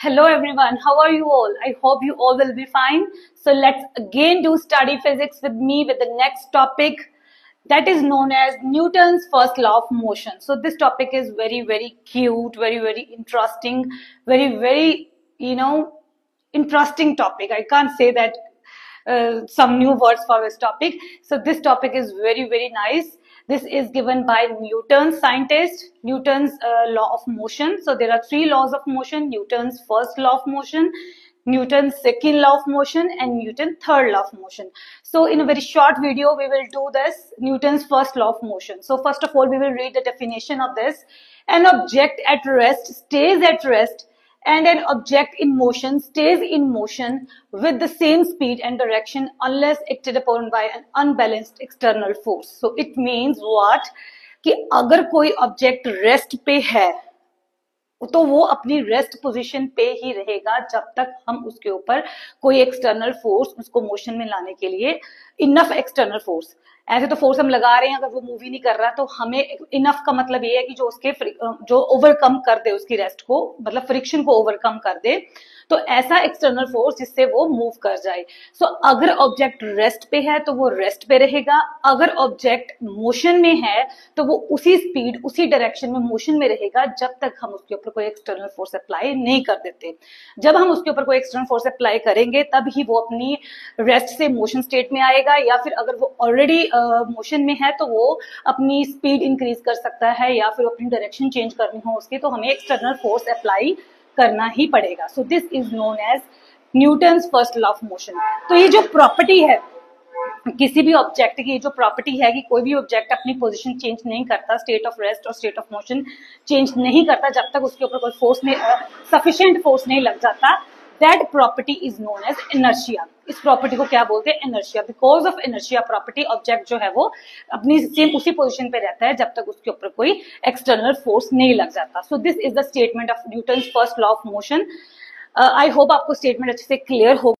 Hello everyone, how are you all? I hope you all will be fine. So let's again do study physics with me with the next topic that is known as Newton's first law of motion. So this topic is very cute, very interesting, very interesting topic. I can't say that some new words for this topic. So this topic is very nice. This is given by Newton's scientist, Newton's law of motion. So there are three laws of motion: Newton's first law of motion, Newton's second law of motion, and Newton's third law of motion. So in a very short video, we will do this Newton's first law of motion. So first of all, we will read the definition of this. An object at rest stays at rest, and an object in motion stays in motion with the same speed and direction unless acted upon by an unbalanced external force. So it means what? कि अगर कोई object rest पे है तो वो अपनी rest position पे ही रहेगा जब तक हम उसके ऊपर कोई एक्सटर्नल फोर्स उसको मोशन में लाने के लिए इनफ एक्सटर्नल फोर्स, ऐसे तो फोर्स हम लगा रहे हैं, अगर वो मूव ही नहीं कर रहा तो हमें इनफ का मतलब ये है कि जो ओवरकम कर दे उसकी रेस्ट को, मतलब फ्रिक्शन को ओवरकम कर दे, तो ऐसा एक्सटर्नल फोर्स जिससे वो मूव कर जाए. सो अगर ऑब्जेक्ट रेस्ट पे है तो वो रेस्ट पे रहेगा, अगर ऑब्जेक्ट मोशन में है तो वो उसी स्पीड उसी डायरेक्शन में मोशन में रहेगा जब तक हम उसके ऊपर कोई एक्सटर्नल फोर्स अप्लाई नहीं कर देते. जब हम उसके ऊपर कोई एक्सटर्नल फोर्स अप्लाई करेंगे तब ही वो अपनी रेस्ट से मोशन स्टेट में आएगा, या फिर अगर वो ऑलरेडी मोशन में है तो वो अपनी स्पीड इंक्रीज कर सकता है या फिर अपनी डायरेक्शन चेंज करनी हो उसकी, तो हमें एक्सटर्नल फोर्स अप्लाई करना ही पड़ेगा. So this is known as Newton's first law of motion. तो ये जो प्रॉपर्टी है किसी भी ऑब्जेक्ट की, जो प्रॉपर्टी है कि कोई भी ऑब्जेक्ट अपनी पोजीशन चेंज नहीं करता, स्टेट ऑफ रेस्ट और स्टेट ऑफ मोशन चेंज नहीं करता जब तक उसके ऊपर कोई फोर्स नहीं, सफिशिएंट फोर्स नहीं लग जाता, that property is known as inertia. इस प्रॉपर्टी को क्या बोलते हैं? Inertia. Because of inertia property object जो है वो अपनी सेम उसी पोजीशन पे रहता है जब तक उसके ऊपर कोई एक्सटर्नल फोर्स नहीं लग जाता. सो this is the statement of Newton's first law of motion. I hope आपको स्टेटमेंट अच्छे से क्लियर हो.